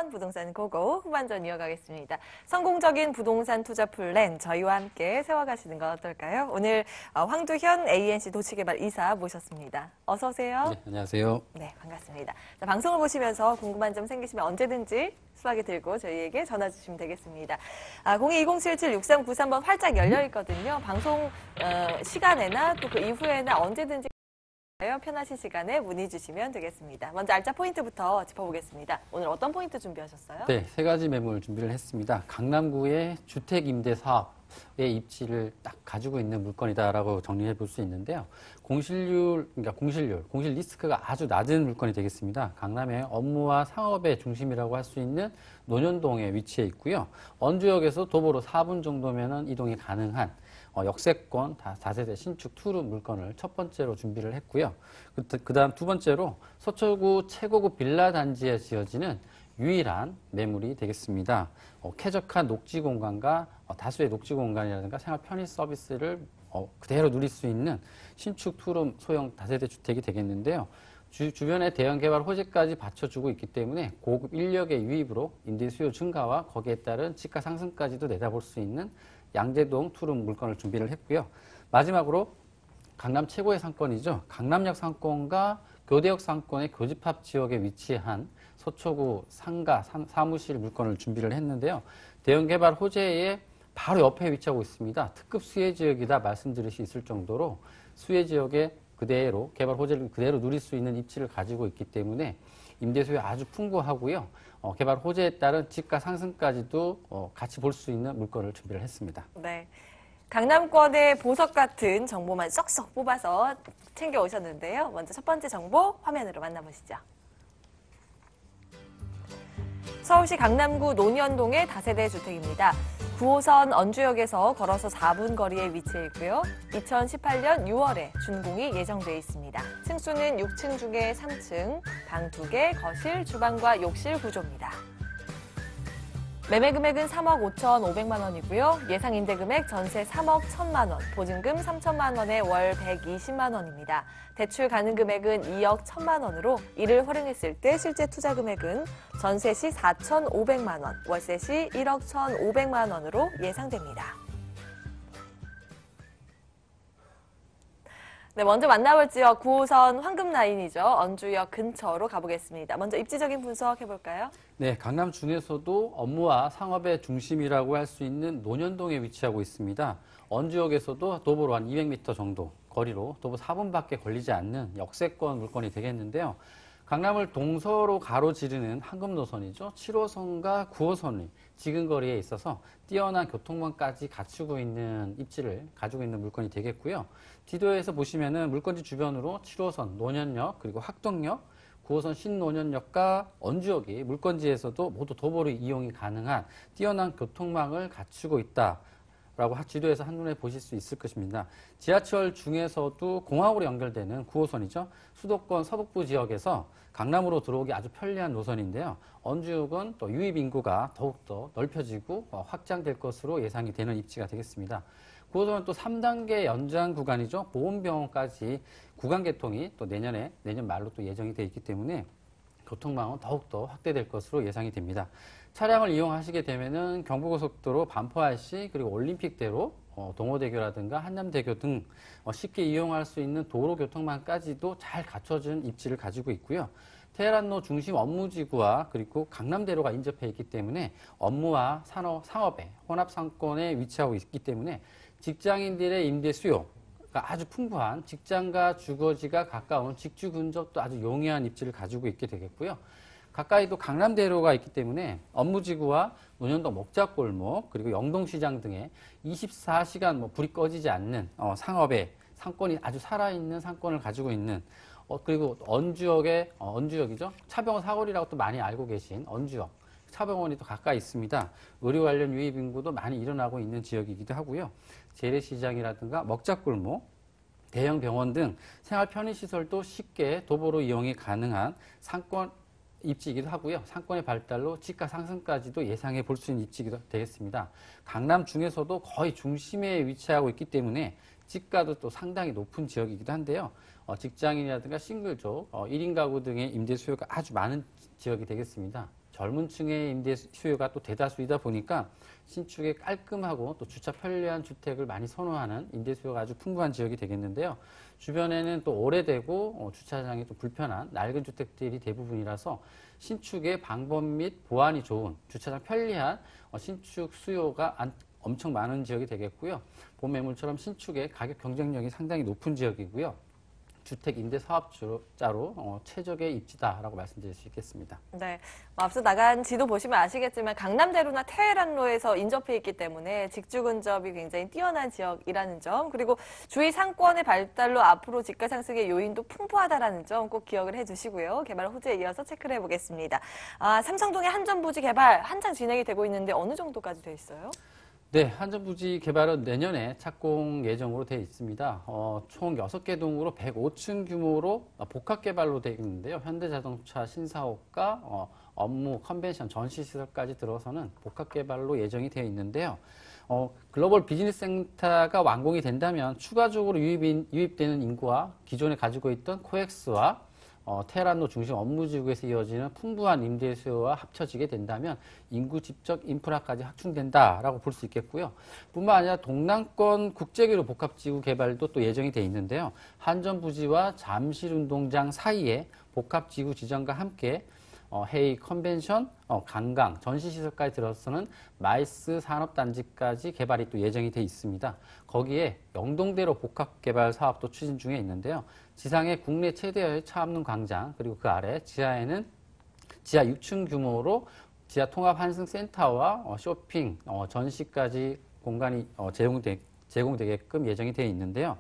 5번 부동산 고고 후반전 이어가겠습니다. 성공적인 부동산 투자 플랜 저희와 함께 세워가시는 건 어떨까요? 오늘 황두현 ANC 도시개발 이사 모셨습니다. 어서 오세요. 네, 안녕하세요. 네, 반갑습니다. 자, 방송을 보시면서 궁금한 점 생기시면 언제든지 수하게 들고 저희에게 전화 주시면 되겠습니다. 02-2077-6393번 활짝 열려 있거든요. 방송 시간에나 또 그 이후에나 언제든지 편하신 시간에 문의 주시면 되겠습니다. 먼저 알짜 포인트부터 짚어보겠습니다. 오늘 어떤 포인트 준비하셨어요? 네, 세 가지 매물 준비를 했습니다. 강남구의 주택 임대 사업의 입지를 딱 가지고 있는 물건이다라고 정리해 볼 수 있는데요. 공실 리스크가 아주 낮은 물건이 되겠습니다. 강남의 업무와 상업의 중심이라고 할 수 있는 논현동에 위치해 있고요. 원주역에서 도보로 4분 정도면 이동이 가능한 역세권 다세대 신축 투룸 물건을 첫 번째로 준비를 했고요. 그 다음 두 번째로 서초구 최고급 빌라 단지에 지어지는 유일한 매물이 되겠습니다. 쾌적한 녹지 공간과 다수의 녹지 공간이라든가 생활 편의 서비스를 그대로 누릴 수 있는 신축 투룸 소형 다세대 주택이 되겠는데요. 주변에 대형 개발 호재까지 받쳐주고 있기 때문에 고급 인력의 유입으로 임대 수요 증가와 거기에 따른 지가 상승까지도 내다볼 수 있는 양재동 투룸 물건을 준비를 했고요. 마지막으로 강남 최고의 상권이죠. 강남역 상권과 교대역 상권의 교집합 지역에 위치한 서초구 상가 사무실 물건을 준비를 했는데요. 대형 개발 호재의 바로 옆에 위치하고 있습니다. 특급 수혜 지역이다 말씀드릴 수 있을 정도로 수혜 지역에 그대로 개발 호재를 그대로 누릴 수 있는 입지를 가지고 있기 때문에 임대 수요 아주 풍부하고요. 개발 호재에 따른 지가 상승까지도 같이 볼 수 있는 물건을 준비를 했습니다. 네. 강남권의 보석 같은 정보만 쏙쏙 뽑아서 챙겨 오셨는데요. 먼저 첫 번째 정보 화면으로 만나보시죠. 서울시 강남구 논현동의 다세대 주택입니다. 9호선 언주역에서 걸어서 4분 거리에 위치해 있고요. 2018년 6월에 준공이 예정돼 있습니다. 층수는 6층 중에 3층, 방 2개, 거실, 주방과 욕실 구조입니다. 매매 금액은 3억 5,500만 원이고요. 예상 임대 금액 전세 3억 1,000만 원, 보증금 3천만 원에 월 120만 원입니다. 대출 가능 금액은 2억 1,000만 원으로 이를 활용했을 때 실제 투자 금액은 전세 시 4,500만 원, 월세 시 1억 1,500만 원으로 예상됩니다. 네, 먼저 만나볼 지역 9호선 황금라인이죠. 언주역 근처로 가보겠습니다. 먼저 입지적인 분석 해볼까요? 네, 강남 중에서도 업무와 상업의 중심이라고 할 수 있는 논현동에 위치하고 있습니다. 언주역에서도 도보로 한 200m 정도 거리로 도보 4분밖에 걸리지 않는 역세권 물건이 되겠는데요. 강남을 동서로 가로지르는 황금 노선이죠. 7호선과 9호선이 지근거리에 있어서 뛰어난 교통망까지 갖추고 있는 입지를 가지고 있는 물건이 되겠고요. 지도에서 보시면은 물건지 주변으로 7호선 논현역 그리고 학동역 9호선 신논현역과 언주역이 물건지에서도 모두 도보로 이용이 가능한 뛰어난 교통망을 갖추고 있다라고 지도에서 한눈에 보실 수 있을 것입니다. 지하철 중에서도 공항으로 연결되는 9호선이죠. 수도권 서북부 지역에서 강남으로 들어오기 아주 편리한 노선인데요. 언주역은 또 유입 인구가 더욱더 넓혀지고 확장될 것으로 예상이 되는 입지가 되겠습니다. 9호선은 또 3단계 연장 구간이죠. 보훈병원까지 구간 개통이 또 내년 말로 또 예정이 되어 있기 때문에 교통망은 더욱더 확대될 것으로 예상이 됩니다. 차량을 이용하시게 되면은 경부고속도로 반포RC 그리고 올림픽대로 동호대교라든가 한남대교 등 쉽게 이용할 수 있는 도로 교통망까지도 잘 갖춰진 입지를 가지고 있고요. 테헤란로 중심 업무지구와 그리고 강남대로가 인접해 있기 때문에 업무와 상업의 혼합 상권에 위치하고 있기 때문에 직장인들의 임대 수요가 아주 풍부한 직장과 주거지가 가까운 직주 근접도 아주 용이한 입지를 가지고 있게 되겠고요. 가까이도 강남대로가 있기 때문에 업무지구와 논현동 먹자골목 그리고 영동시장 등의 24시간 불이 꺼지지 않는 상업의 상권이 아주 살아있는 상권을 가지고 있는 그리고 언주역이죠. 차병원 사거리라고 또 많이 알고 계신 언주역. 차병원이 또 가까이 있습니다. 의료 관련 유입 인구도 많이 일어나고 있는 지역이기도 하고요. 재래시장이라든가 먹자골목, 대형 병원 등 생활 편의시설도 쉽게 도보로 이용이 가능한 상권 입지이기도 하고요. 상권의 발달로 지가 상승까지도 예상해 볼 수 있는 입지가 되겠습니다. 강남 중에서도 거의 중심에 위치하고 있기 때문에 지가도 또 상당히 높은 지역이기도 한데요. 직장인이라든가 싱글족, 1인 가구 등의 임대 수요가 아주 많은 지역이 되겠습니다. 젊은 층의 임대 수요가 또 대다수이다 보니까 신축에 깔끔하고 또 주차 편리한 주택을 많이 선호하는 임대 수요가 아주 풍부한 지역이 되겠는데요. 주변에는 또 오래되고 주차장이 좀 불편한 낡은 주택들이 대부분이라서 신축의 방범 및 보안이 좋은 주차장 편리한 신축 수요가 엄청 많은 지역이 되겠고요. 봄매물처럼 신축의 가격 경쟁력이 상당히 높은 지역이고요. 주택 임대 사업자로 최적의 입지다라고 말씀드릴 수 있겠습니다. 네, 앞서 나간 지도 보시면 아시겠지만 강남대로나 테헤란로에서 인접해 있기 때문에 직주 근접이 굉장히 뛰어난 지역이라는 점, 그리고 주위 상권의 발달로 앞으로 집가 상승의 요인도 풍부하다라는 점 꼭 기억을 해주시고요. 개발 호재에 이어서 체크를 해보겠습니다. 삼성동의 한전부지 개발 한창 진행이 되고 있는데 어느 정도까지 돼 있어요? 네, 한전부지 개발은 내년에 착공 예정으로 되어 있습니다. 총 6개 동으로 105층 규모로 복합 개발로 되어 있는데요. 현대자동차 신사옥과 업무, 컨벤션, 전시시설까지 들어서는 복합 개발로 예정이 되어 있는데요. 글로벌 비즈니스 센터가 완공이 된다면 추가적으로 유입되는 인구와 기존에 가지고 있던 코엑스와 테헤란로 중심 업무지구에서 이어지는 풍부한 임대 수요와 합쳐지게 된다면 인구 집적 인프라까지 확충된다라고 볼 수 있겠고요. 뿐만 아니라 동남권 국제교류 복합지구 개발도 또 예정이 돼 있는데요. 한전부지와 잠실운동장 사이에 복합지구 지정과 함께 회의, 컨벤션, 관광, 전시시설까지 들어서는 마이스 산업단지까지 개발이 또 예정이 돼 있습니다. 거기에 영동대로 복합개발 사업도 추진 중에 있는데요. 지상에 국내 최대의 차업능 광장, 그리고 그 아래 지하에는 지하 6층 규모로 지하 통합 환승센터와 쇼핑, 전시까지 공간이 제공되게끔 예정이 되어 있는데요.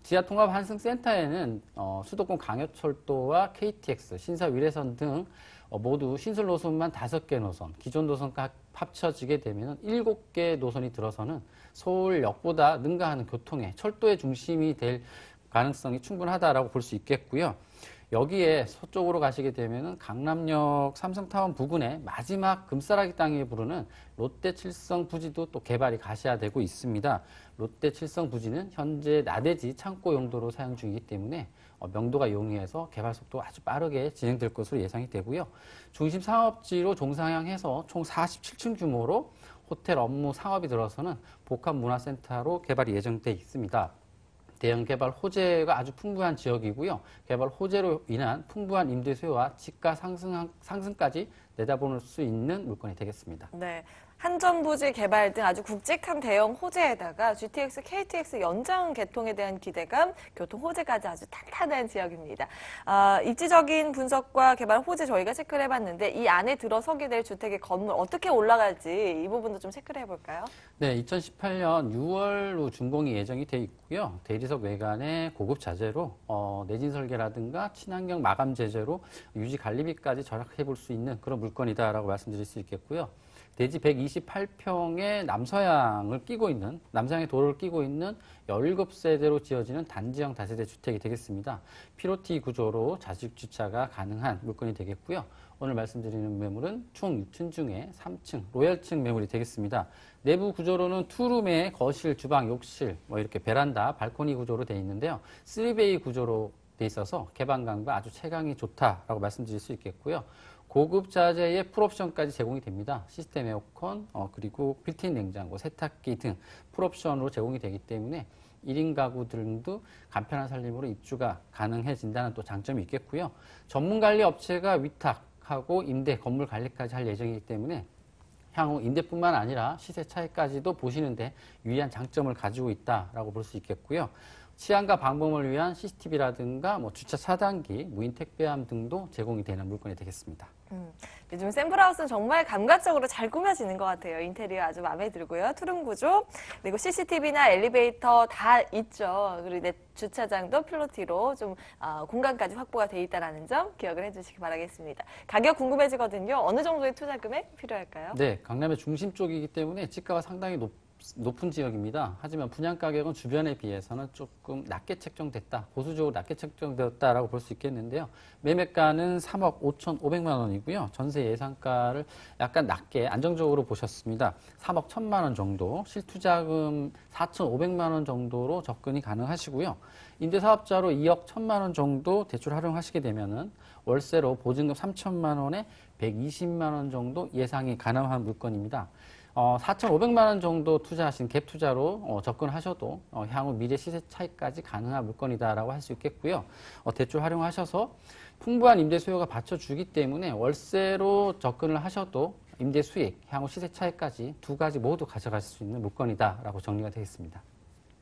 지하 통합 환승센터에는 수도권 강여철도와 KTX, 신사 위례선 등 모두 신설 노선만 5개 노선, 기존 노선과 합쳐지게 되면 7개 노선이 들어서는 서울역보다 능가하는 교통의 철도의 중심이 될 가능성이 충분하다라고 볼 수 있겠고요. 여기에 서쪽으로 가시게 되면은 강남역 삼성타운 부근의 마지막 금싸라기 땅에 부르는 롯데 칠성 부지도 또 개발이 가시화되고 있습니다. 롯데 칠성 부지는 현재 나대지 창고 용도로 사용 중이기 때문에 명도가 용이해서 개발 속도가 아주 빠르게 진행될 것으로 예상이 되고요. 중심 상업지로 종상향해서 총 47층 규모로 호텔 업무 상업이 들어서는 복합 문화센터로 개발이 예정돼 있습니다. 대형 개발 호재가 아주 풍부한 지역이고요. 개발 호재로 인한 풍부한 임대 수요와 집가 상승까지 내다볼 수 있는 물건이 되겠습니다. 네. 한전부지 개발 등 아주 굵직한 대형 호재에다가 GTX, KTX 연장 개통에 대한 기대감, 교통 호재까지 아주 탄탄한 지역입니다. 입지적인 분석과 개발 호재 저희가 체크를 해봤는데 이 안에 들어서게 될 주택의 건물 어떻게 올라갈지 이 부분도 좀 체크를 해볼까요? 네, 2018년 6월로 준공이 예정이 돼 있고요. 대리석 외관에 고급 자재로 내진 설계라든가 친환경 마감 제재로 유지 관리비까지 절약해 볼 수 있는 그런 물건이다라고 말씀드릴 수 있겠고요. 대지 128평의 남서향을 끼고 있는, 남서향의 도로를 끼고 있는 17세대로 지어지는 단지형 다세대 주택이 되겠습니다. 피로티 구조로 좌식 주차가 가능한 물건이 되겠고요. 오늘 말씀드리는 매물은 총 6층 중에 3층, 로열층 매물이 되겠습니다. 내부 구조로는 투룸에 거실, 주방, 욕실, 이렇게 베란다, 발코니 구조로 되어 있는데요. 3베이 구조로 되어 있어서 개방감과 아주 채광이 좋다라고 말씀드릴 수 있겠고요. 고급 자재의 풀옵션까지 제공이 됩니다. 시스템 에어컨, 그리고 빌트인 냉장고, 세탁기 등 풀옵션으로 제공이 되기 때문에 1인 가구 등도 간편한 살림으로 입주가 가능해진다는 또 장점이 있겠고요. 전문 관리 업체가 위탁하고 임대, 건물 관리까지 할 예정이기 때문에 향후 임대뿐만 아니라 시세 차이까지도 보시는데 유의한 장점을 가지고 있다라고 볼 수 있겠고요. 치안과 방범을 위한 CCTV라든가 주차 차단기, 무인 택배함 등도 제공이 되는 물건이 되겠습니다. 요즘 샘플하우스는 정말 감각적으로 잘 꾸며지는 것 같아요. 인테리어 아주 마음에 들고요. 투룸 구조, 그리고 CCTV나 엘리베이터 다 있죠. 그리고 내 주차장도 필로티로 좀 공간까지 확보가 돼 있다는 점 기억을 해주시기 바라겠습니다. 가격 궁금해지거든요. 어느 정도의 투자 금액 필요할까요? 네, 강남의 중심 쪽이기 때문에 집가가 상당히 높은 지역입니다. 하지만 분양 가격은 주변에 비해서는 조금 낮게 책정됐다, 보수적으로 낮게 책정되었다라고 볼 수 있겠는데요. 매매가는 3억 5,500만 원이고요. 전세 예상가를 약간 낮게 안정적으로 보셨습니다. 3억 1,000만 원 정도, 실투자금 4,500만 원 정도로 접근이 가능하시고요. 임대사업자로 2억 1,000만 원 정도 대출 활용하시게 되면은 월세로 보증금 3천만 원에 120만 원 정도 예상이 가능한 물건입니다. 4,500만 원 정도 투자하신 갭 투자로 접근하셔도 향후 미래 시세 차익까지 가능한 물건이다라고 할 수 있겠고요. 대출 활용하셔서 풍부한 임대 수요가 받쳐주기 때문에 월세로 접근을 하셔도 임대 수익, 향후 시세 차익까지 두 가지 모두 가져가실 수 있는 물건이다라고 정리가 되겠습니다.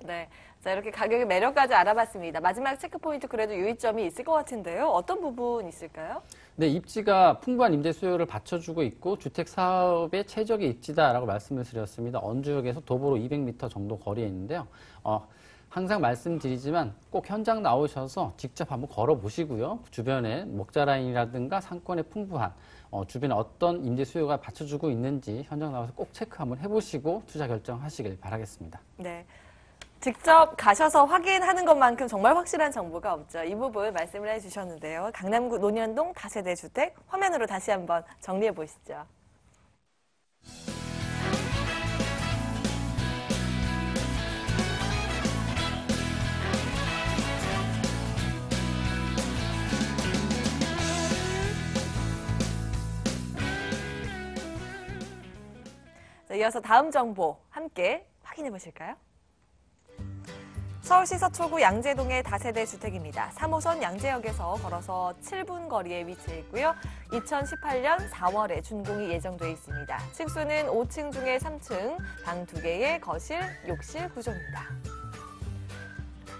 네. 자, 이렇게 가격의 매력까지 알아봤습니다. 마지막 체크포인트 그래도 유의점이 있을 것 같은데요. 어떤 부분 있을까요? 네, 입지가 풍부한 임대 수요를 받쳐주고 있고 주택 사업의 최적의 입지다라고 말씀을 드렸습니다. 언주역에서 도보로 200m 정도 거리에 있는데요. 항상 말씀드리지만 꼭 현장 나오셔서 직접 한번 걸어보시고요. 주변에 목자 라인이라든가 상권의 풍부한 주변에 어떤 임대 수요가 받쳐주고 있는지 현장 나와서 꼭 체크 한번 해보시고 투자 결정하시길 바라겠습니다. 네. 직접 가셔서 확인하는 것만큼 정말 확실한 정보가 없죠. 이 부분 말씀을 해주셨는데요. 강남구 논현동 다세대 주택 화면으로 다시 한번 정리해 보시죠. 자, 이어서 다음 정보 함께 확인해 보실까요? 서울시 서초구 양재동의 다세대 주택입니다. 3호선 양재역에서 걸어서 7분 거리에 위치해 있고요. 2018년 4월에 준공이 예정돼 있습니다. 층수는 5층 중에 3층, 방 2개의 거실, 욕실 구조입니다.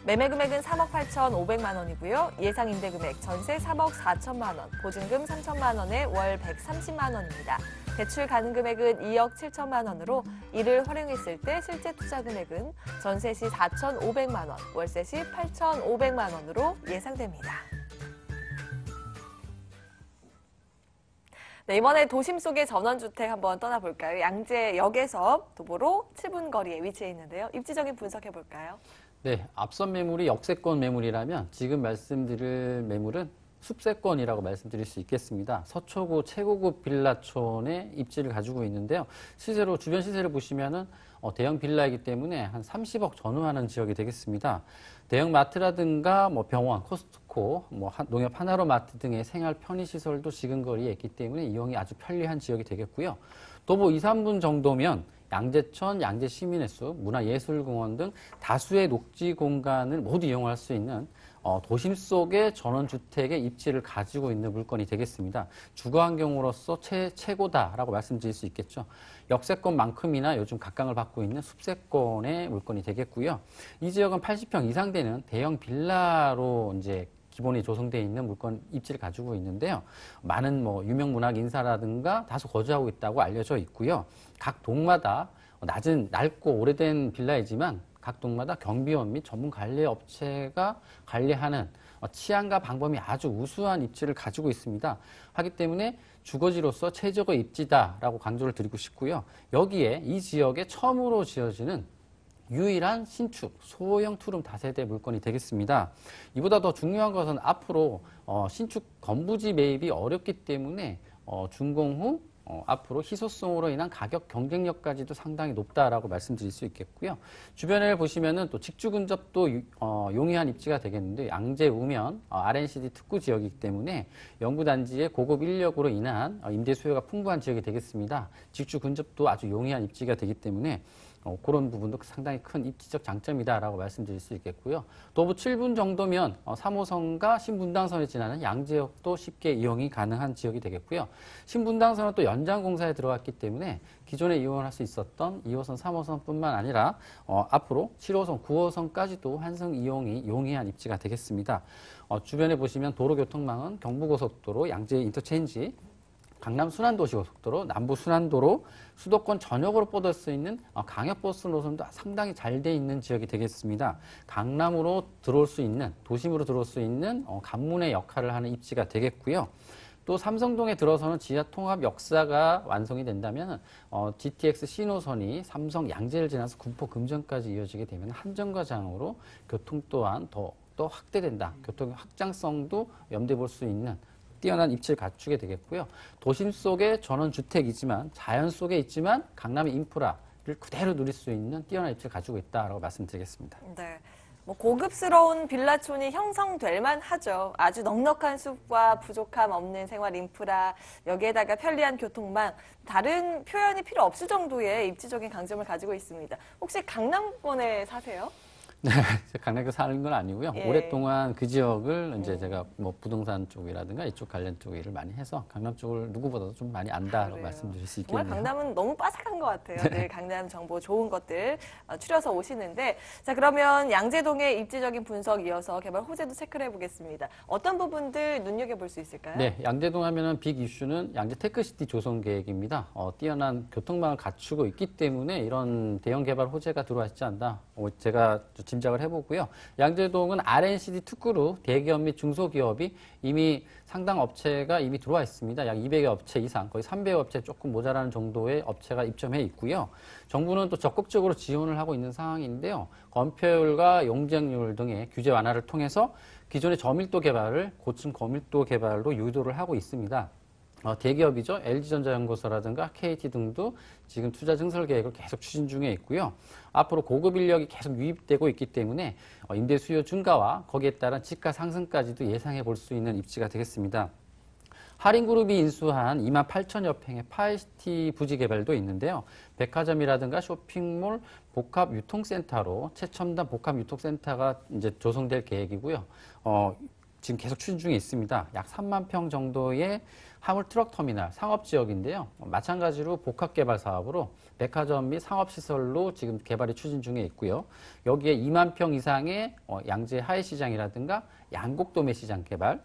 매매 금액은 3억 8,500만 원이고요. 예상 임대 금액 전세 3억 4천만 원, 보증금 3천만 원에 월 130만 원입니다. 대출 가능 금액은 2억 7천만 원으로 이를 활용했을 때 실제 투자 금액은 전세 시 4,500만 원, 월세 시 8,500만 원으로 예상됩니다. 네, 이번에 도심 속의 전원주택 한번 떠나볼까요? 양재역에서 도보로 7분 거리에 위치해 있는데요. 입지적인 분석해볼까요? 네, 앞선 매물이 역세권 매물이라면 지금 말씀드릴 매물은 숲세권이라고 말씀드릴 수 있겠습니다. 서초구 최고급 빌라촌의 입지를 가지고 있는데요. 실제로 주변 시세를 보시면은 대형 빌라이기 때문에 한 30억 전후하는 지역이 되겠습니다. 대형 마트라든가 병원, 코스트코, 농협 하나로마트 등의 생활 편의시설도 지근거리에 있기 때문에 이용이 아주 편리한 지역이 되겠고요. 도보 2, 3분 정도면 양재천, 양재시민회수, 문화예술공원 등 다수의 녹지 공간을 모두 이용할 수 있는 도심 속의 전원주택의 입지를 가지고 있는 물건이 되겠습니다. 주거환경으로서 최고다라고 말씀드릴 수 있겠죠. 역세권만큼이나 요즘 각광을 받고 있는 숲세권의 물건이 되겠고요. 이 지역은 80평 이상 되는 대형 빌라로 이제 기본이 조성되어 있는 물건 입지를 가지고 있는데요. 많은 유명 문학 인사라든가 다수 거주하고 있다고 알려져 있고요. 각 동마다 낮고 오래된 빌라이지만 각 동마다 경비원 및 전문 관리 업체가 관리하는 치안과 방범이 아주 우수한 입지를 가지고 있습니다. 하기 때문에 주거지로서 최적의 입지다라고 강조를 드리고 싶고요. 여기에 이 지역에 처음으로 지어지는 유일한 신축 소형 투룸 다세대 물건이 되겠습니다. 이보다 더 중요한 것은 앞으로 신축 건부지 매입이 어렵기 때문에 준공 후 앞으로 희소성으로 인한 가격 경쟁력까지도 상당히 높다라고 말씀드릴 수 있겠고요. 주변을 보시면은 또 직주 근접도 용이한 입지가 되겠는데 양재 우면 RNCD 특구 지역이기 때문에 연구단지의 고급 인력으로 인한 임대 수요가 풍부한 지역이 되겠습니다. 직주 근접도 아주 용이한 입지가 되기 때문에 그런 부분도 상당히 큰 입지적 장점이다라고 말씀드릴 수 있겠고요. 도보 7분 정도면 3호선과 신분당선을 지나는 양재역도 쉽게 이용이 가능한 지역이 되겠고요. 신분당선은 또 연장 공사에 들어갔기 때문에 기존에 이용할 수 있었던 2호선, 3호선뿐만 아니라 앞으로 7호선, 9호선까지도 환승 이용이 용이한 입지가 되겠습니다. 주변에 보시면 도로교통망은 경부고속도로, 양재 인터체인지, 강남 순환도시고속도로, 남부 순환도로, 수도권 전역으로 뻗을 수 있는 강역버스 노선도 상당히 잘 돼 있는 지역이 되겠습니다. 강남으로 들어올 수 있는, 도심으로 들어올 수 있는 관문의 역할을 하는 입지가 되겠고요. 또 삼성동에 들어서는 지하 통합 역사가 완성이 된다면 GTX 신호선이 삼성 양재를 지나서 군포 금정까지 이어지게 되면 한 정거장으로 교통 또한 더 확대된다. 교통의 확장성도 염두에 볼 수 있는 뛰어난 입지를 갖추게 되겠고요. 도심 속의 전원주택이지만 자연 속에 있지만 강남의 인프라를 그대로 누릴 수 있는 뛰어난 입지를 가지고 있다라고 말씀드리겠습니다. 네. 뭐 고급스러운 빌라촌이 형성될 만하죠. 아주 넉넉한 숲과 부족함 없는 생활 인프라, 여기에다가 편리한 교통망, 다른 표현이 필요 없을 정도의 입지적인 강점을 가지고 있습니다. 혹시 강남권에 사세요? 네, 강남에 사는 건 아니고요. 예. 오랫동안 그 지역을 이제 제가 뭐 부동산 쪽이라든가 이쪽 관련 쪽 일을 많이 해서 강남 쪽을 누구보다도 좀 많이 안다라고 그래요. 말씀드릴 수 정말 있겠네요. 강남은 너무 빠삭한 것 같아요. 늘 강남 정보 좋은 것들 추려서 오시는데, 자, 그러면 양재동의 입지적인 분석 이어서 개발 호재도 체크를 해보겠습니다. 어떤 부분들 눈여겨볼 수 있을까요? 네, 양재동 하면은 빅 이슈는 양재 테크시티 조성 계획입니다. 뛰어난 교통망을 갖추고 있기 때문에 이런 대형 개발 호재가 들어와 있지 않나 제가 짐작을 해보고요. 양재동은 R&CD 특구로 대기업 및 중소기업이 이미 상당 업체가 이미 들어와 있습니다. 약 200여 업체 이상, 거의 300여 업체 조금 모자라는 정도의 업체가 입점해 있고요. 정부는 또 적극적으로 지원을 하고 있는 상황인데요. 건폐율과 용적률 등의 규제 완화를 통해서 기존의 저밀도 개발을 고층 고밀도 개발로 유도를 하고 있습니다. 대기업이죠. LG전자연구소라든가 KT 등도 지금 투자 증설 계획을 계속 추진 중에 있고요. 앞으로 고급 인력이 계속 유입되고 있기 때문에 임대 수요 증가와 거기에 따른 지가 상승까지도 예상해 볼 수 있는 입지가 되겠습니다. 할인그룹이 인수한 28,000여 평의 파이시티 부지 개발도 있는데요. 백화점이라든가 쇼핑몰, 복합 유통센터로 최첨단 복합 유통센터가 이제 조성될 계획이고요. 지금 계속 추진 중에 있습니다. 약 3만 평 정도의 화물 트럭 터미널 상업 지역인데요. 마찬가지로 복합 개발 사업으로 백화점 및 상업 시설로 지금 개발이 추진 중에 있고요. 여기에 2만 평 이상의 양재 하회시장이라든가 양곡도매 시장 개발,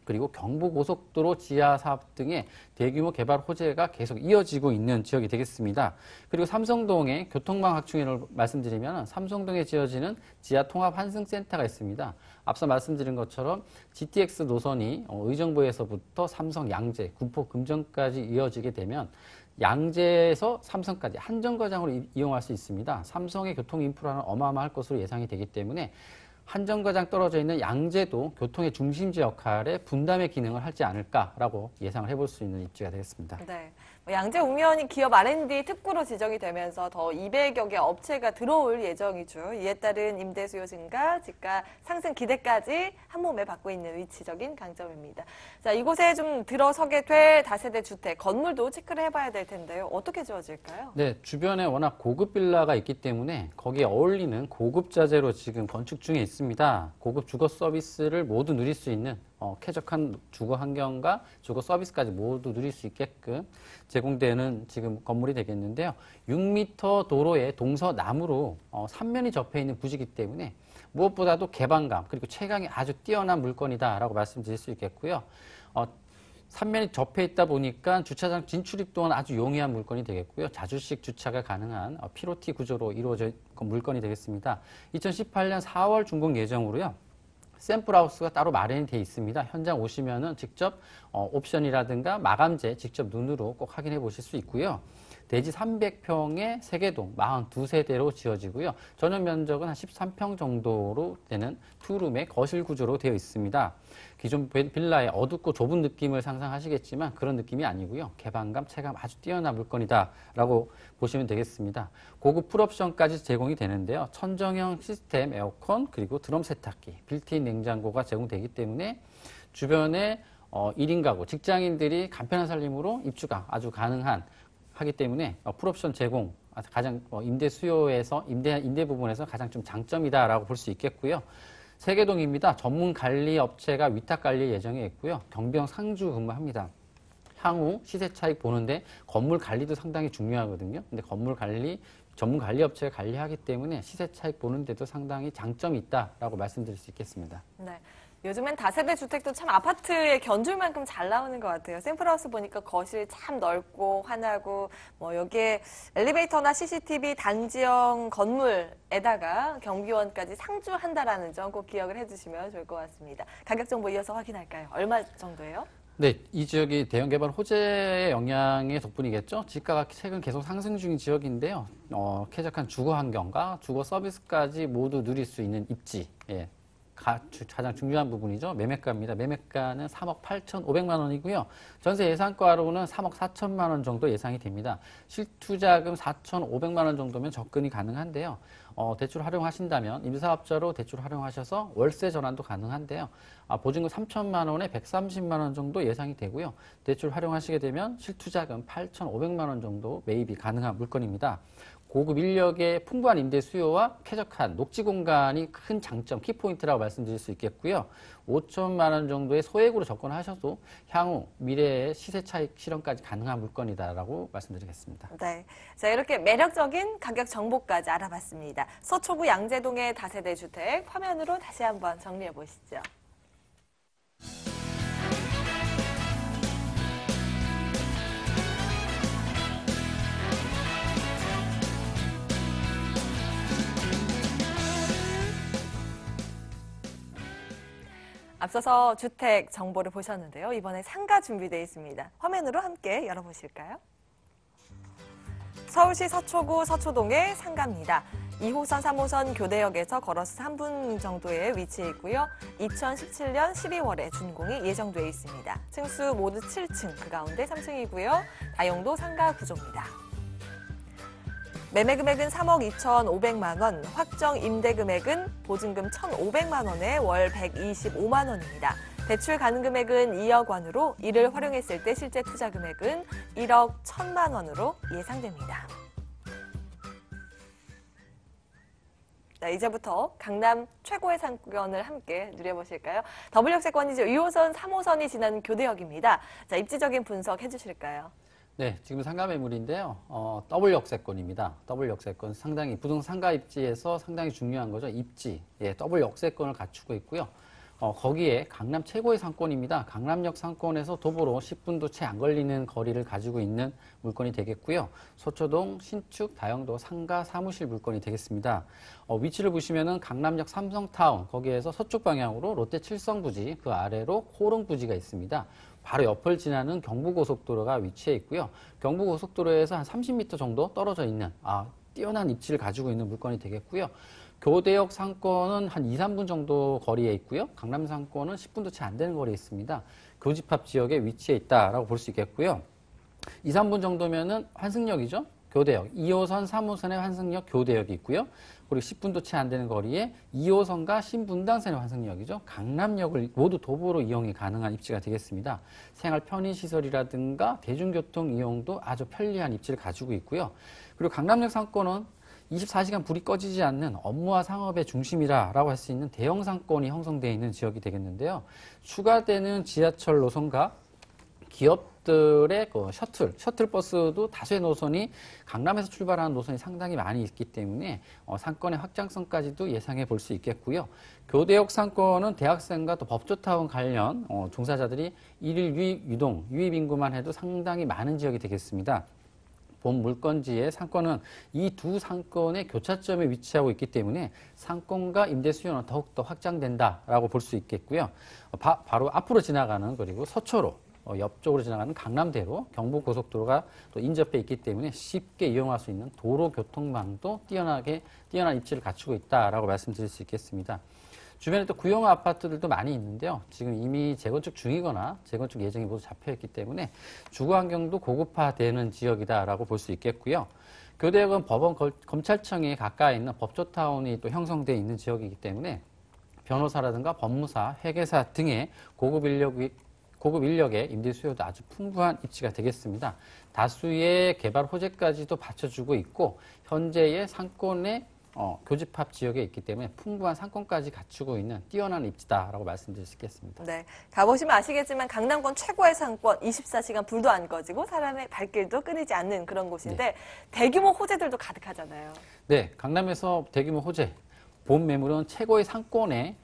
그리고 경부고속도로 지하 사업 등의 대규모 개발 호재가 계속 이어지고 있는 지역이 되겠습니다. 그리고 삼성동의 교통망 확충을 말씀드리면 삼성동에 지어지는 지하 통합 환승센터가 있습니다. 앞서 말씀드린 것처럼 GTX 노선이 의정부에서부터 삼성 양재, 군포 금정까지 이어지게 되면 양재에서 삼성까지 한 정거장으로 이용할 수 있습니다. 삼성의 교통 인프라는 어마어마할 것으로 예상이 되기 때문에 한 정거장 떨어져 있는 양재도 교통의 중심지 역할에 분담의 기능을 하지 않을까라고 예상을 해볼 수 있는 입지가 되겠습니다. 네. 양재 옥면이 기업 R&D 특구로 지정이 되면서 더 200여 개 업체가 들어올 예정이죠. 이에 따른 임대 수요 증가, 집가 상승 기대까지 한 몸에 받고 있는 위치적인 강점입니다. 자, 이곳에 좀 들어서게 될 다세대 주택, 건물도 체크를 해봐야 될 텐데요. 어떻게 지어질까요? 네, 주변에 워낙 고급 빌라가 있기 때문에 거기에 어울리는 고급 자재로 지금 건축 중에 있습니다. 고급 주거 서비스를 모두 누릴 수 있는 쾌적한 주거 환경과 주거 서비스까지 모두 누릴 수 있게끔 제공되는 지금 건물이 되겠는데요. 6m 도로에 동서남으로 3면이 접해 있는 부지이기 때문에 무엇보다도 개방감 그리고 체감이 아주 뛰어난 물건이다라고 말씀드릴 수 있겠고요. 3면이 접해 있다 보니까 주차장 진출입 또한 아주 용이한 물건이 되겠고요. 자주식 주차가 가능한 피로티 구조로 이루어져 있는 물건이 되겠습니다. 2018년 4월 준공 예정으로요. 샘플하우스가 따로 마련이 되어 있습니다. 현장 오시면은 직접 옵션이라든가 마감재 직접 눈으로 꼭 확인해 보실 수 있고요. 대지 300평의 세개동 42세대로 지어지고요. 전용 면적은 한 13평 정도로 되는 투룸의 거실 구조로 되어 있습니다. 기존 빌라의 어둡고 좁은 느낌을 상상하시겠지만 그런 느낌이 아니고요. 개방감, 체감 아주 뛰어난 물건이다라고 보시면 되겠습니다. 고급 풀옵션까지 제공이 되는데요. 천정형 시스템 에어컨 그리고 드럼 세탁기, 빌트인 냉장고가 제공되기 때문에 주변에 1인 가구, 직장인들이 간편한 살림으로 입주가 아주 가능한 하기 때문에 풀옵션 제공 가장 임대 수요에서 임대 부분에서 가장 좀 장점이다라고 볼 수 있겠고요. 세계동입니다. 전문 관리 업체가 위탁 관리 예정에 있고요. 경비형 상주 근무합니다. 향후 시세 차익 보는데 건물 관리도 상당히 중요하거든요. 근데 건물 관리 전문 관리 업체가 관리하기 때문에 시세 차익 보는데도 상당히 장점이 있다라고 말씀드릴 수 있겠습니다. 네. 요즘엔 다세대 주택도 참 아파트에 견줄 만큼 잘 나오는 것 같아요. 샘플하우스 보니까 거실 참 넓고 환하고 뭐 여기에 엘리베이터나 CCTV 단지형 건물에다가 경비원까지 상주한다라는 점 꼭 기억을 해두시면 좋을 것 같습니다. 가격 정보 이어서 확인할까요? 얼마 정도예요? 네, 이 지역이 대형 개발 호재의 영향의 덕분이겠죠. 지가가 최근 계속 상승 중인 지역인데요. 쾌적한 주거 환경과 주거 서비스까지 모두 누릴 수 있는 입지. 예, 가장 중요한 부분이죠. 매매가입니다. 매매가는 3억 8,500만 원이고요. 전세 예상가로는 3억 4천만 원 정도 예상이 됩니다. 실투자금 4,500만 원 정도면 접근이 가능한데요. 대출 활용하신다면 임사업자로 대출 활용하셔서 월세 전환도 가능한데요. 보증금 3천만 원에 130만 원 정도 예상이 되고요. 대출 활용하시게 되면 실투자금 8,500만 원 정도 매입이 가능한 물건입니다. 고급 인력의 풍부한 임대 수요와 쾌적한 녹지 공간이 큰 장점, 키포인트라고 말씀드릴 수 있겠고요. 5천만 원 정도의 소액으로 접근하셔도 향후 미래의 시세 차익 실현까지 가능한 물건이다라고 말씀드리겠습니다. 네, 자 이렇게 매력적인 가격 정보까지 알아봤습니다. 서초구 양재동의 다세대 주택 화면으로 다시 한번 정리해 보시죠. 앞서서 주택 정보를 보셨는데요. 이번에 상가 준비되어 있습니다. 화면으로 함께 열어보실까요? 서울시 서초구 서초동의 상가입니다. 2호선, 3호선 교대역에서 걸어서 3분 정도에 위치해 있고요. 2017년 12월에 준공이 예정돼 있습니다. 층수 모두 7층, 그 가운데 3층이고요. 다용도 상가 구조입니다. 매매 금액은 3억 2,500만 원, 확정 임대 금액은 보증금 1,500만 원에 월 125만 원입니다. 대출 가능 금액은 2억 원으로 이를 활용했을 때 실제 투자 금액은 1억 1,000만 원으로 예상됩니다. 자, 이제부터 강남 최고의 상권을 함께 누려보실까요? 더블 역세권이죠. 2호선, 3호선이 지나는 교대역입니다. 자, 입지적인 분석 해주실까요? 네, 지금 상가 매물인데요. 더블 역세권입니다. 더블 역세권 상당히 부동산 상가 입지에서 상당히 중요한 거죠. 입지, 예, 더블 역세권을 갖추고 있고요. 거기에 강남 최고의 상권입니다. 강남역 상권에서 도보로 10분도 채 안 걸리는 거리를 가지고 있는 물건이 되겠고요. 서초동, 신축, 다용도 상가 사무실 물건이 되겠습니다. 위치를 보시면은 강남역 삼성타운, 거기에서 서쪽 방향으로 롯데 칠성부지, 그 아래로 호릉부지가 있습니다. 바로 옆을 지나는 경부고속도로가 위치해 있고요. 경부고속도로에서 한 30m 정도 떨어져 있는 뛰어난 입지를 가지고 있는 물건이 되겠고요. 교대역 상권은 한 2, 3분 정도 거리에 있고요. 강남 상권은 10분도 채 안 되는 거리에 있습니다. 교집합 지역에 위치해 있다라고 볼 수 있겠고요. 2, 3분 정도면은 환승역이죠. 교대역. 2호선, 3호선의 환승역 교대역이 있고요. 그리고 10분도 채 안 되는 거리에 2호선과 신분당선의 환승역이죠. 강남역을 모두 도보로 이용이 가능한 입지가 되겠습니다. 생활 편의시설이라든가 대중교통 이용도 아주 편리한 입지를 가지고 있고요. 그리고 강남역 상권은 24시간 불이 꺼지지 않는 업무와 상업의 중심이라고 할 수 있는 대형 상권이 형성되어 있는 지역이 되겠는데요. 추가되는 지하철 노선과 기업들의 셔틀버스도 다수의 노선이 강남에서 출발하는 노선이 상당히 많이 있기 때문에 상권의 확장성까지도 예상해 볼 수 있겠고요. 교대역 상권은 대학생과 또 법조타운 관련 종사자들이 일일 유입 인구만 해도 상당히 많은 지역이 되겠습니다. 본 물건지의 상권은 이 두 상권의 교차점에 위치하고 있기 때문에 상권과 임대 수요는 더욱더 확장된다라고 볼 수 있겠고요. 바로 앞으로 지나가는 그리고 서초로 옆쪽으로 지나가는 강남대로 경부고속도로가 또 인접해 있기 때문에 쉽게 이용할 수 있는 도로 교통망도 뛰어난 입지를 갖추고 있다라고 말씀드릴 수 있겠습니다. 주변에 또 구형 아파트들도 많이 있는데요. 지금 이미 재건축 중이거나 재건축 예정이 모두 잡혀있기 때문에 주거 환경도 고급화되는 지역이다라고 볼 수 있겠고요. 교대역은 법원, 검찰청이 가까이 있는 법조타운이 또 형성되어 있는 지역이기 때문에 변호사라든가 법무사, 회계사 등의 고급 인력의 임대 수요도 아주 풍부한 입지가 되겠습니다. 다수의 개발 호재까지도 받쳐주고 있고 현재의 상권의 교집합 지역에 있기 때문에 풍부한 상권까지 갖추고 있는 뛰어난 입지다라고 말씀드릴 수 있겠습니다. 네, 가보시면 아시겠지만 강남권 최고의 상권, 24시간 불도 안 꺼지고 사람의 발길도 끊이지 않는 그런 곳인데 네. 대규모 호재들도 가득하잖아요. 네, 강남에서 대규모 호재, 본 매물은 최고의 상권에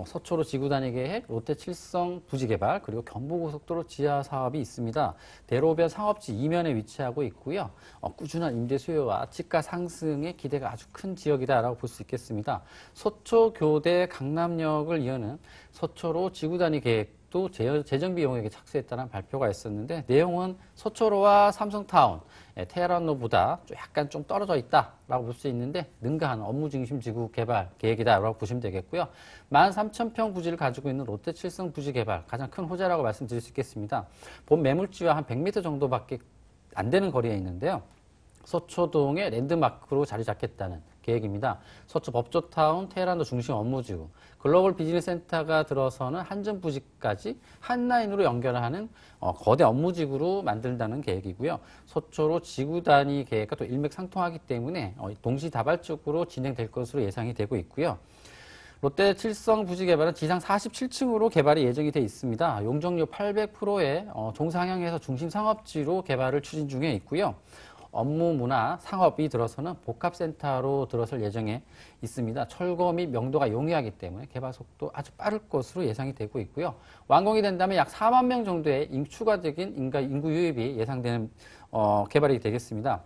서초로 지구단위 계획, 롯데 칠성 부지 개발, 그리고 경부고속도로 지하 사업이 있습니다. 대로변 상업지 이면에 위치하고 있고요. 꾸준한 임대 수요와 집가 상승의 기대가 아주 큰 지역이다라고 볼 수 있겠습니다. 서초 교대 강남역을 이어는 서초로 지구단위 계획 또 재정비 용역에 착수했다는 발표가 있었는데 내용은 서초로와 삼성타운, 테헤란로보다 약간 좀 떨어져 있다라고 볼 수 있는데 능가한 업무 중심 지구 개발 계획이다라고 보시면 되겠고요. 13,000평 부지를 가지고 있는 롯데 칠성 부지 개발 가장 큰 호재라고 말씀드릴 수 있겠습니다. 본 매물지와 한 100m 정도밖에 안 되는 거리에 있는데요. 서초동의 랜드마크로 자리 잡겠다는 계획입니다. 서초 법조타운, 테헤란로 중심 업무지구, 글로벌 비즈니스 센터가 들어서는 한전 부지까지 한 라인으로 연결하는 거대 업무지구로 만든다는 계획이고요. 서초로 지구 단위 계획과 또 일맥상통하기 때문에 동시다발적으로 진행될 것으로 예상이 되고 있고요. 롯데 칠성 부지 개발은 지상 47층으로 개발이 예정이 되어 있습니다. 용적률 800%의 종상향에서 중심 상업지로 개발을 추진 중에 있고요. 업무, 문화, 상업이 들어서는 복합센터로 들어설 예정에 있습니다. 철거 및 명도가 용이하기 때문에 개발 속도 아주 빠를 것으로 예상이 되고 있고요. 완공이 된다면 약 4만 명 정도의 추가적인 인구 유입이 예상되는 개발이 되겠습니다.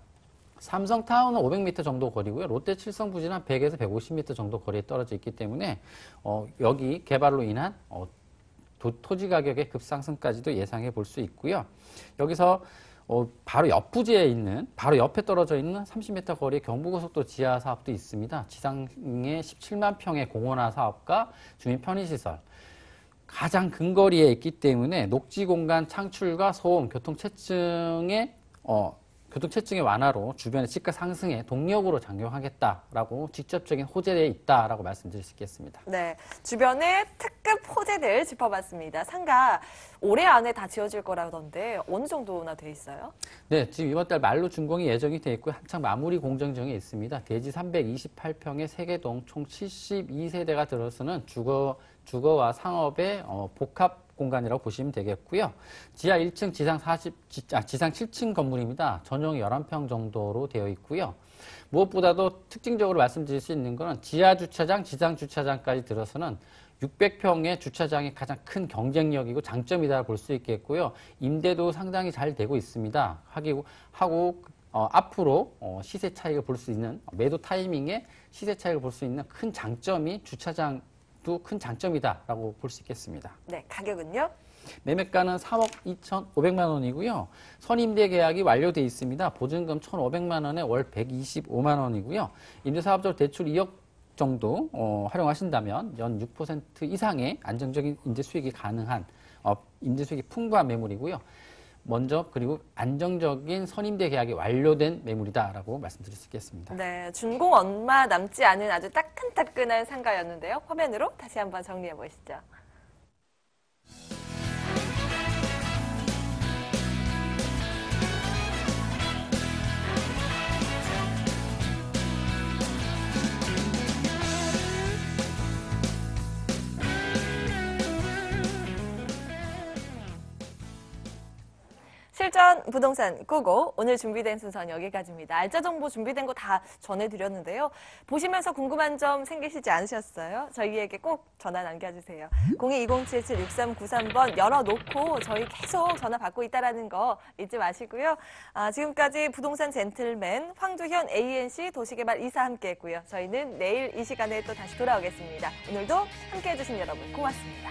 삼성타운은 500m 정도 거리고요. 롯데 칠성 부지는 한 100에서 150m 정도 거리에 떨어져 있기 때문에 여기 개발로 인한 토지 가격의 급상승까지도 예상해 볼 수 있고요. 여기서 바로 옆 부지에 있는, 바로 옆에 떨어져 있는 30m 거리의 경부고속도로 지하 사업도 있습니다. 지상에 17만 평의 공원화 사업과 주민 편의시설. 가장 근거리에 있기 때문에 녹지 공간 창출과 소음, 교통체증의 완화로 주변의 집가 상승에 동력으로 작용하겠다라고 직접적인 호재에 있다라고 말씀드릴 수 있겠습니다. 네, 주변의 특급 호재들 짚어봤습니다. 상가 올해 안에 다 지어질 거라던데 어느 정도나 돼 있어요? 네, 지금 이번 달 말로 준공이 예정이 돼 있고 한창 마무리 공정 중에 있습니다. 대지 328평의 세개동 총 72세대가 들어서는 주거와 상업의 복합 공간이라고 보시면 되겠고요. 지하 1층, 지상 7층 건물입니다. 전용이 11평 정도로 되어 있고요. 무엇보다도 특징적으로 말씀드릴 수 있는 것은 지하 주차장, 지상 주차장까지 들어서는 600평의 주차장이 가장 큰 경쟁력이고 장점이다 볼 수 있겠고요. 임대도 상당히 잘 되고 있습니다. 앞으로 시세 차익을 볼 수 있는 매도 타이밍에 시세 차익을 볼 수 있는 큰 장점이 주차장도 큰 장점이다라고 볼 수 있겠습니다. 네, 가격은요? 매매가는 3억 2,500만 원이고요. 선임대 계약이 완료돼 있습니다. 보증금 1,500만 원에 월 125만 원이고요. 임대사업적 대출 2억 정도 활용하신다면 연 6% 이상의 안정적인 임대 수익이 가능한 임대 수익이 풍부한 매물이고요. 그리고 안정적인 선임대 계약이 완료된 매물이다라고 말씀드릴 수 있겠습니다. 네, 준공 얼마 남지 않은 아주 따끈따끈한 상가였는데요. 화면으로 다시 한번 정리해 보시죠. 실전 부동산 고고 오늘 준비된 순서는 여기까지입니다. 알짜 정보 준비된 거 다 전해드렸는데요. 보시면서 궁금한 점 생기시지 않으셨어요? 저희에게 꼭 전화 남겨주세요. 02-2077-6393번 열어놓고 저희 계속 전화 받고 있다는 거 잊지 마시고요. 지금까지 부동산 젠틀맨 황두현 ANC 도시개발 이사 함께했고요. 저희는 내일 이 시간에 또 다시 돌아오겠습니다. 오늘도 함께해주신 여러분 고맙습니다.